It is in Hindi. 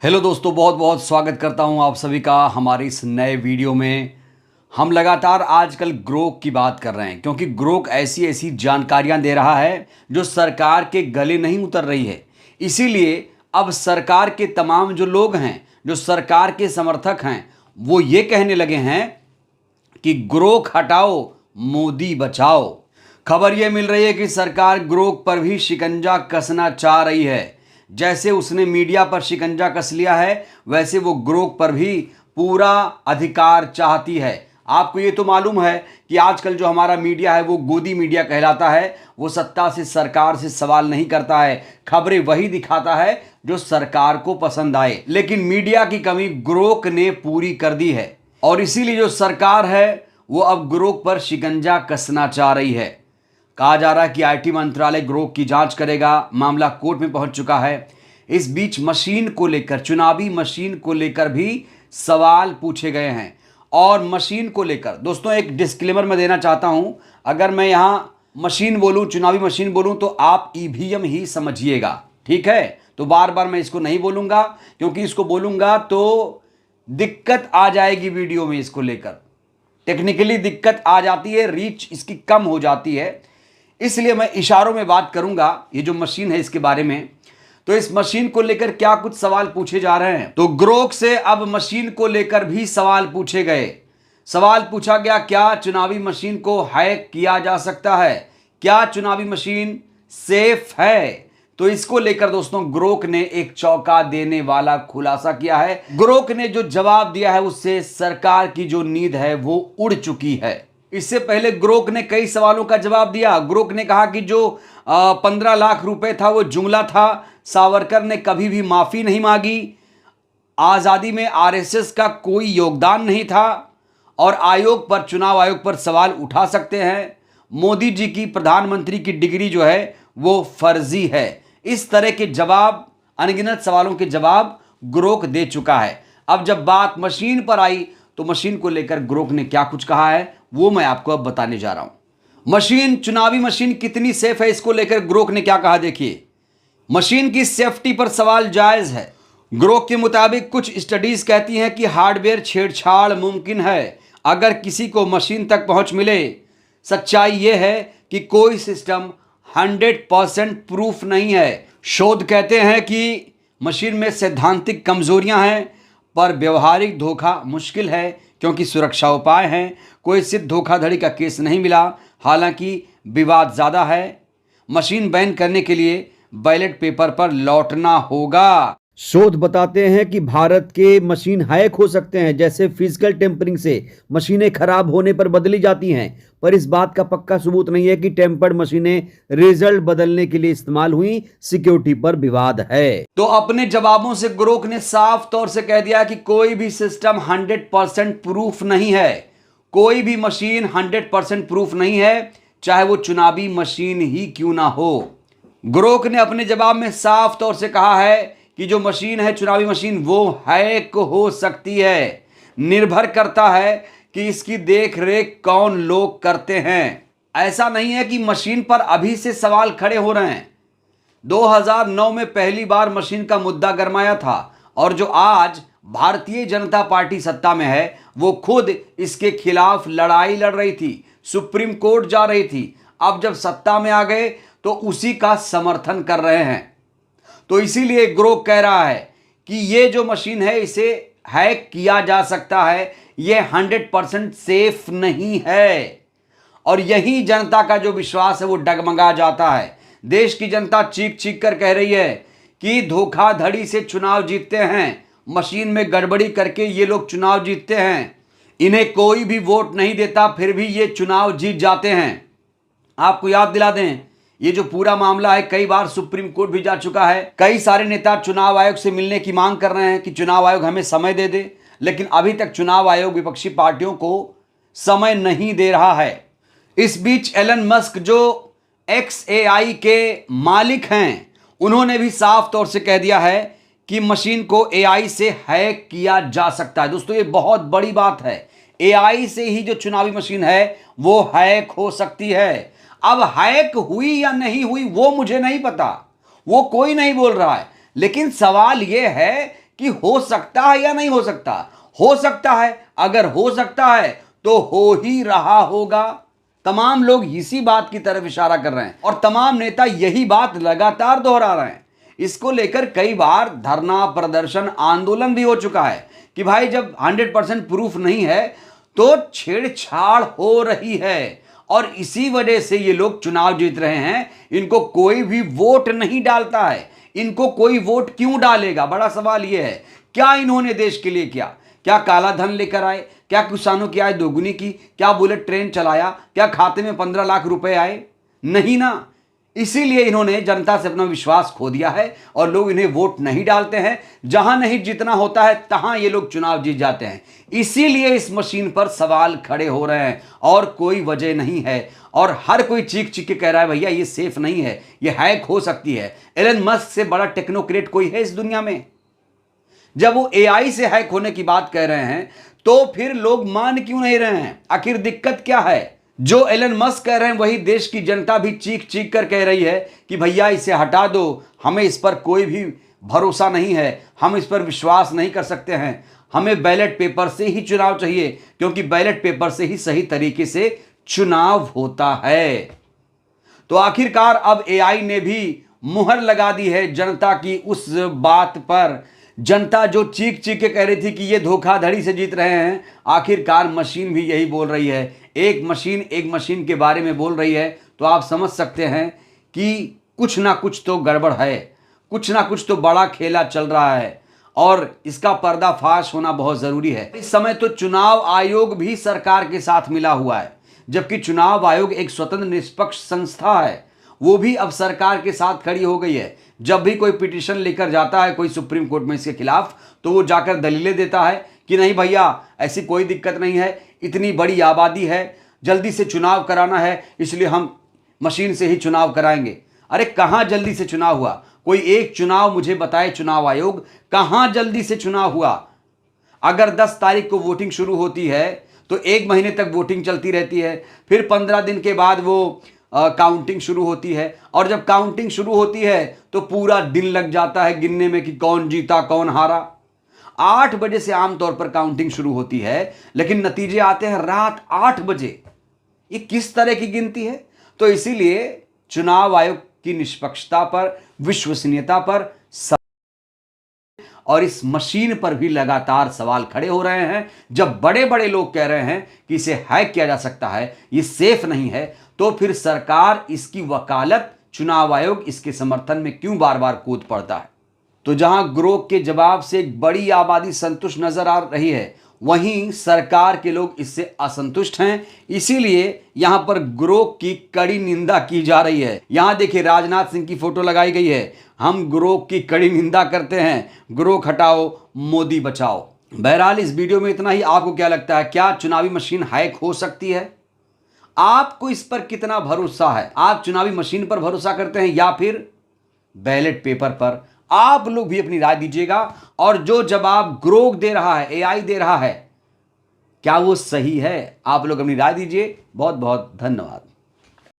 हेलो दोस्तों, बहुत बहुत स्वागत करता हूं आप सभी का हमारे इस नए वीडियो में। हम लगातार आजकल ग्रोक की बात कर रहे हैं क्योंकि ग्रोक ऐसी ऐसी जानकारियां दे रहा है जो सरकार के गले नहीं उतर रही है। इसीलिए अब सरकार के तमाम जो लोग हैं, जो सरकार के समर्थक हैं, वो ये कहने लगे हैं कि ग्रोक हटाओ, मोदी बचाओ। खबर यह मिल रही है कि सरकार ग्रोक पर भी शिकंजा कसना चाह रही है। जैसे उसने मीडिया पर शिकंजा कस लिया है, वैसे वो ग्रोक पर भी पूरा अधिकार चाहती है। आपको ये तो मालूम है कि आजकल जो हमारा मीडिया है वो गोदी मीडिया कहलाता है। वो सत्ता से, सरकार से सवाल नहीं करता है, खबरें वही दिखाता है जो सरकार को पसंद आए। लेकिन मीडिया की कमी ग्रोक ने पूरी कर दी है और इसीलिए जो सरकार है वो अब ग्रोक पर शिकंजा कसना चाह रही है। कहा जा रहा है कि आईटी मंत्रालय ग्रोक की जांच करेगा। मामला कोर्ट में पहुंच चुका है। इस बीच मशीन को लेकर, चुनावी मशीन को लेकर भी सवाल पूछे गए हैं। और मशीन को लेकर दोस्तों एक डिस्क्लेमर मैं देना चाहता हूं। अगर मैं यहां मशीन बोलूं, चुनावी मशीन बोलूं, तो आप ईवीएम ही समझिएगा, ठीक है। तो बार बार मैं इसको नहीं बोलूंगा क्योंकि इसको बोलूंगा तो दिक्कत आ जाएगी वीडियो में। इसको लेकर टेक्निकली दिक्कत आ जाती है, रीच इसकी कम हो जाती है। इसलिए मैं इशारों में बात करूंगा ये जो मशीन है इसके बारे में। तो इस मशीन को लेकर क्या कुछ सवाल पूछे जा रहे हैं। तो ग्रोक से अब मशीन को लेकर भी सवाल पूछे गए। सवाल पूछा गया, क्या चुनावी मशीन को हैक किया जा सकता है? क्या चुनावी मशीन सेफ है? तो इसको लेकर दोस्तों ग्रोक ने एक चौंका देने वाला खुलासा किया है। ग्रोक ने जो जवाब दिया है उससे सरकार की जो नींद है वो उड़ चुकी है। इससे पहले ग्रोक ने कई सवालों का जवाब दिया। ग्रोक ने कहा कि जो 15 लाख रुपए था वो जुमला था। सावरकर ने कभी भी माफी नहीं मांगी। आजादी में आरएसएस का कोई योगदान नहीं था और आयोग पर, चुनाव आयोग पर सवाल उठा सकते हैं। मोदी जी की प्रधानमंत्री की डिग्री जो है वो फर्जी है। इस तरह के जवाब, अनगिनत सवालों के जवाब ग्रोक दे चुका है। अब जब बात मशीन पर आई तो मशीन को लेकर ग्रोक ने क्या कुछ कहा है वो मैं आपको अब बताने जा रहा हूं। मशीन, चुनावी मशीन कितनी सेफ है, इसको लेकर ग्रोक ने क्या कहा देखिए। मशीन की सेफ्टी पर सवाल जायज है। ग्रोक के मुताबिक कुछ स्टडीज कहती हैं कि हार्डवेयर छेड़छाड़ मुमकिन है अगर किसी को मशीन तक पहुंच मिले। सच्चाई यह है कि कोई सिस्टम 100% प्रूफ नहीं है। शोध कहते हैं कि मशीन में सैद्धांतिक कमजोरियां हैं पर व्यवहारिक धोखा मुश्किल है क्योंकि सुरक्षा उपाय हैं। कोई सिद्ध धोखाधड़ी का केस नहीं मिला, हालांकि विवाद ज्यादा है। मशीन बैन करने के लिए बैलेट पेपर पर लौटना होगा। शोध बताते हैं कि भारत के मशीन हैक हो सकते हैं, जैसे फिजिकल टेम्परिंग से मशीनें खराब होने पर बदली जाती हैं, पर इस बात का पक्का सबूत नहीं है कि टेम्पर्ड मशीनें रिजल्ट बदलने के लिए इस्तेमाल हुई। सिक्योरिटी पर विवाद है। तो अपने जवाबों से ग्रोक ने साफ तौर से कह दिया कि कोई भी सिस्टम 100% प्रूफ नहीं है। कोई भी मशीन 100% प्रूफ नहीं है, चाहे वो चुनावी मशीन ही क्यों ना हो। ग्रोक ने अपने जवाब में साफ तौर से कहा है कि जो मशीन है, चुनावी मशीन, वो हैक हो सकती है। निर्भर करता है कि इसकी देख रेख कौन लोग करते हैं। ऐसा नहीं है कि मशीन पर अभी से सवाल खड़े हो रहे हैं। 2009 में पहली बार मशीन का मुद्दा गरमाया था और जो आज भारतीय जनता पार्टी सत्ता में है वो खुद इसके खिलाफ लड़ाई लड़ रही थी, सुप्रीम कोर्ट जा रही थी। अब जब सत्ता में आ गए तो उसी का समर्थन कर रहे हैं। तो इसीलिए ग्रोक कह रहा है कि ये जो मशीन है इसे हैक किया जा सकता है, ये 100% सेफ नहीं है। और यही जनता का जो विश्वास है वो डगमगा जाता है। देश की जनता चीख चीख कर कह रही है कि धोखाधड़ी से चुनाव जीतते हैं, मशीन में गड़बड़ी करके ये लोग चुनाव जीतते हैं, इन्हें कोई भी वोट नहीं देता फिर भी ये चुनाव जीत जाते हैं। आपको याद दिला दें, ये जो पूरा मामला है कई बार सुप्रीम कोर्ट भी जा चुका है। कई सारे नेता चुनाव आयोग से मिलने की मांग कर रहे हैं कि चुनाव आयोग हमें समय दे दे, लेकिन अभी तक चुनाव आयोग विपक्षी पार्टियों को समय नहीं दे रहा है। इस बीच एलन मस्क जो XAI के मालिक हैं, उन्होंने भी साफ तौर से कह दिया है कि मशीन को AI से हैक किया जा सकता है। दोस्तों ये बहुत बड़ी बात है। AI से ही जो चुनावी मशीन है वो हैक हो सकती है। अब हैक हुई या नहीं हुई वो मुझे नहीं पता, वो कोई नहीं बोल रहा है, लेकिन सवाल यह है कि हो सकता है या नहीं हो सकता। हो सकता है, अगर हो सकता है तो हो ही रहा होगा। तमाम लोग इसी बात की तरफ इशारा कर रहे हैं और तमाम नेता यही बात लगातार दोहरा रहे हैं। इसको लेकर कई बार धरना, प्रदर्शन, आंदोलन भी हो चुका है कि भाई जब 100% प्रूफ नहीं है तो छेड़छाड़ हो रही है और इसी वजह से ये लोग चुनाव जीत रहे हैं। इनको कोई भी वोट नहीं डालता है। इनको कोई वोट क्यों डालेगा? बड़ा सवाल ये है। क्या इन्होंने देश के लिए किया? क्या काला धन लेकर आए? क्या किसानों की आय दोगुनी की? क्या बुलेट ट्रेन चलाया? क्या खाते में 15 लाख रुपए आए? नहीं ना। इसीलिए इन्होंने जनता से अपना विश्वास खो दिया है और लोग इन्हें वोट नहीं डालते हैं। जहां नहीं जितना होता है तहां ये लोग चुनाव जीत जाते हैं। इसीलिए इस मशीन पर सवाल खड़े हो रहे हैं और कोई वजह नहीं है। और हर कोई चीख चीख के कह रहा है भैया ये सेफ नहीं है, ये हैक हो सकती है। एलन मस्क से बड़ा टेक्नोक्रेट कोई है इस दुनिया में? जब वो एआई से हैक होने की बात कह रहे हैं तो फिर लोग मान क्यों नहीं रहे हैं? आखिर दिक्कत क्या है? जो एलन मस्क कह रहे हैं वही देश की जनता भी चीख चीख कर कह रही है कि भैया इसे हटा दो, हमें इस पर कोई भी भरोसा नहीं है, हम इस पर विश्वास नहीं कर सकते हैं, हमें बैलेट पेपर से ही चुनाव चाहिए क्योंकि बैलेट पेपर से ही सही तरीके से चुनाव होता है। तो आखिरकार अब एआई ने भी मुहर लगा दी है जनता की उस बात पर। जनता जो चीख चीख के कह रही थी कि ये धोखाधड़ी से जीत रहे हैं, आखिरकार मशीन भी यही बोल रही है। एक मशीन के बारे में बोल रही है तो आप समझ सकते हैं कि कुछ ना कुछ तो गड़बड़ है, कुछ ना कुछ तो बड़ा खेला चल रहा है और इसका पर्दाफाश होना बहुत ज़रूरी है। इस समय तो चुनाव आयोग भी सरकार के साथ मिला हुआ है, जबकि चुनाव आयोग एक स्वतंत्र निष्पक्ष संस्था है, वो भी अब सरकार के साथ खड़ी हो गई है। जब भी कोई पिटीशन लेकर जाता है कोई सुप्रीम कोर्ट में इसके खिलाफ तो वो जाकर दलीलें देता है कि नहीं भैया ऐसी कोई दिक्कत नहीं है, इतनी बड़ी आबादी है, जल्दी से चुनाव कराना है इसलिए हम मशीन से ही चुनाव कराएंगे। अरे कहाँ जल्दी से चुनाव हुआ? कोई एक चुनाव मुझे बताए चुनाव आयोग, कहाँ जल्दी से चुनाव हुआ? अगर 10 तारीख को वोटिंग शुरू होती है तो 1 महीने तक वोटिंग चलती रहती है, फिर 15 दिन के बाद वो काउंटिंग शुरू होती है और जब काउंटिंग शुरू होती है तो पूरा दिन लग जाता है गिनने में कि कौन जीता कौन हारा। 8 बजे से आमतौर पर काउंटिंग शुरू होती है लेकिन नतीजे आते हैं रात 8 बजे। ये किस तरह की गिनती है? तो इसीलिए चुनाव आयोग की निष्पक्षता पर, विश्वसनीयता पर और इस मशीन पर भी लगातार सवाल खड़े हो रहे हैं। जब बड़े बड़े लोग कह रहे हैं कि इसे हैक किया जा सकता है, ये सेफ नहीं है, तो फिर सरकार इसकी वकालत, चुनाव आयोग इसके समर्थन में क्यों बार बार कूद पड़ता है? तो जहां ग्रोक के जवाब से एक बड़ी आबादी संतुष्ट नजर आ रही है, वहीं सरकार के लोग इससे असंतुष्ट हैं। इसीलिए यहां पर ग्रोक की कड़ी निंदा की जा रही है। यहां देखिए राजनाथ सिंह की फोटो लगाई गई है, हम ग्रोक की कड़ी निंदा करते हैं, ग्रोक हटाओ मोदी बचाओ। बहरहाल इस वीडियो में इतना ही। आपको क्या लगता है, क्या चुनावी मशीन हैक हो सकती है? आपको इस पर कितना भरोसा है? आप चुनावी मशीन पर भरोसा करते हैं या फिर बैलेट पेपर पर? आप लोग भी अपनी राय दीजिएगा और जो जवाब ग्रोक दे रहा है, एआई दे रहा है, क्या वो सही है? आप लोग अपनी राय दीजिए। बहुत बहुत धन्यवाद।